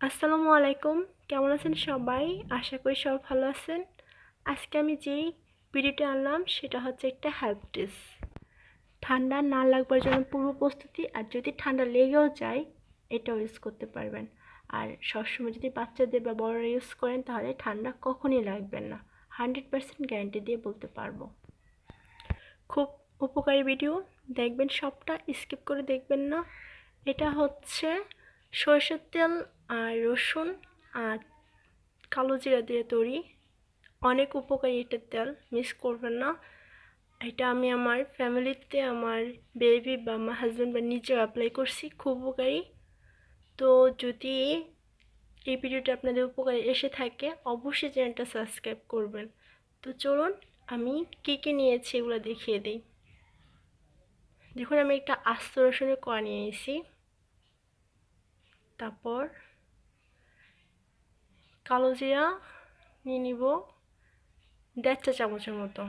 আসসালামু আলাইকুম। কেমন আছেন সবাই? আশা করি সবাই ভালো আছেন। আজকে আমি যেই ভিডিওটা আনলাম সেটা হচ্ছে একটা হেল্প টিপস। ঠান্ডা না লাগবার জন্য পূর্ব প্রস্তুতি, আর যদি ঠান্ডা লেগেও যায় এটাও ইউজ করতে পারবেন। আর সবসময় যদি বাচ্চাদের বা বড়রা ইউজ করেন তাহলে ঠান্ডা কখনই লাগবে না, 100% গ্যারান্টি দিয়ে বলতে পারবো। খুব উপকারী ভিডিও, দেখবেন সবটা, স্কিপ করে দেখবেন না। এটা হচ্ছে সরষের তেল আর রসুন আর কালো জিরা দিয়ে তৈরি। অনেক উপকারী এটা তেল, মিস করবেন না। এটা আমি আমার ফ্যামিলিতে আমার বেবি বা আমার হাজব্যান্ড বা নিজেও অ্যাপ্লাই করছি, খুব উপকারী। তো যদি এই ভিডিওটা আপনাদের উপকারে এসে থাকে অবশ্যই চ্যানেলটা সাবস্ক্রাইব করবেন। তো চলুন আমি কী কী নিয়েছি এগুলো দেখিয়ে দিই। দেখুন, আমি একটা আস্ত রসুনের কোয়া নিয়ে নিয়েছি, তারপর কালো জিরা নিয়ে নিব 1.5 চা চামচের মতো,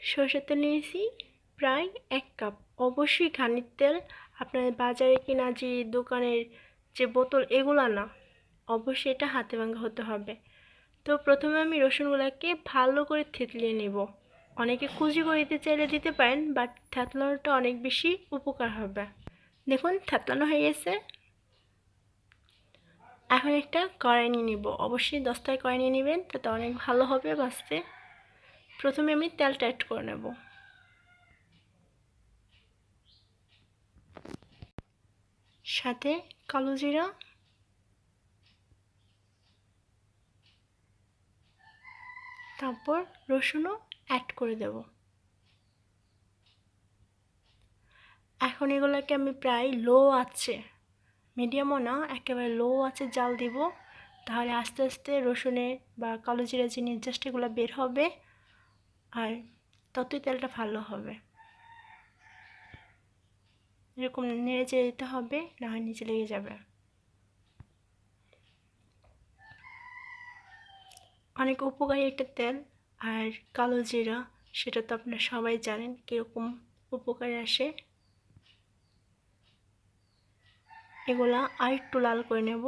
সরষের তেল নিয়েছি প্রায় 1 কাপ। অবশ্যই ঘানির তেল, আপনার বাজারে কিনা যে দোকানের যে বোতল এগুলো না, অবশ্যই এটা হাতে ভাঙা হতে হবে। তো প্রথমে আমি রসুনগুলোকে ভালো করে থেতলিয়ে নেব। অনেকে কুচি করে দিতে চাইলে দিতে পারেন, বাট থেতলানোটা অনেক বেশি উপকার হবে। দেখুন থেতলানো হয়ে গেছে। এখন একটা কড়াই নিয়ে নিব, অবশ্যই 10টায় কড়াই নিয়ে নেবেন, তাতে অনেক ভালো হবে বাঁচতে। প্রথমে আমি তেলটা অ্যাড করে নেব, সাথে কালো জিরা, তারপর রসুনও অ্যাড করে দেব। এখন এগুলোকে আমি প্রায় লো আছে, মিডিয়ামও না, একেবারে লো আছে জাল দিব। তাহলে আস্তে আস্তে রসুনের বা কালো জিরা যে নির্যাসটাগুলো বের হবে, আর ততই তেলটা ভালো হবে। এরকম নেড়ে চেড়ে দিতে হবে, না হয় নিচে লেগে যাবে। অনেক উপকারী একটা তেল। আর কালো জিরা, সেটা তো আপনারা সবাই জানেন কীরকম উপকারে আসে। এগুলা আর একটু লাল করে নেব।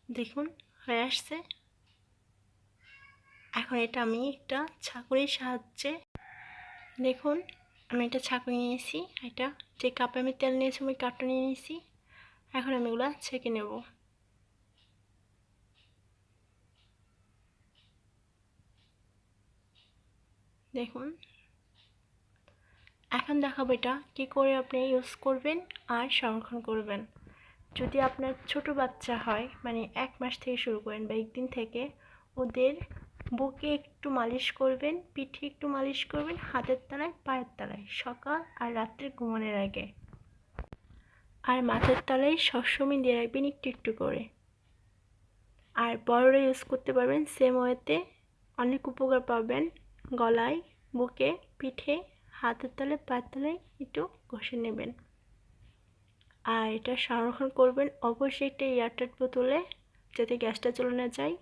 দেখুন হয়ে আসছে। এখন এটা আমি একটা ছাঁকুনির সাহায্যে, দেখুন আমি একটা ছাঁকুনি নিয়েছি, এটা যে কাপে আমি তেল নিয়েছি ওই কাপটা নিয়ে নিয়েছি। এখন আমি এগুলা ছেঁকে নেব। দেখুন এখন দেখাবো এটা কী করে আপনি ইউজ করবেন আর সংরক্ষণ করবেন। যদি আপনার ছোট বাচ্চা হয়, মানে 1 মাস থেকে শুরু করেন বা 1 দিন থেকে, ওদের বুকে একটু মালিশ করবেন, পিঠে একটু মালিশ করবেন, হাতের তলায়, পায়ের তলায়, সকাল আর রাত্রে ঘুমানোর আগে। আর মাথার তলায় সবসময় দিয়ে রাখবেন একটু একটু করে। আর বড়রা ইউজ করতে পারবেন সেম ওয়েতে, অনেক উপকার পাবেন। গলায়, বুকে, পিঠে, হাতের তলায়, পায়ের তলায় একটু ঘষে নেবেন। আর এটা সংরক্ষণ করবেন অবশ্যই একটা এয়ারটাইট বোতলে, যাতে গ্যাসটা চলে না যায়।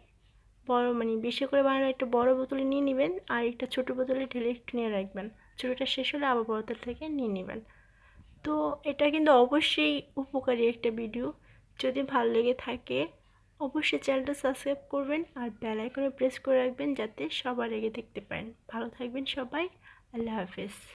বড় মানে বেশি করে বানালে একটা বড় বোতলে নিয়ে নেবেন, আর একটা ছোটো বোতলে ঢেলে একটু নিয়ে রাখবেন। ছোটোটা শেষ হলে আবার বড়টার থেকে নিয়ে নেবেন। তো এটা কিন্তু অবশ্যই উপকারী একটা ভিডিও। যদি ভালো লেগে থাকে অবশ্যই চ্যানেলটা সাবস্ক্রাইব করবেন আর বেল আইকনে প্রেস করে রাখবেন, যাতে সবার আগে দেখতে পারেন। ভালো থাকবেন সবাই, আল্লাহ হাফেজ।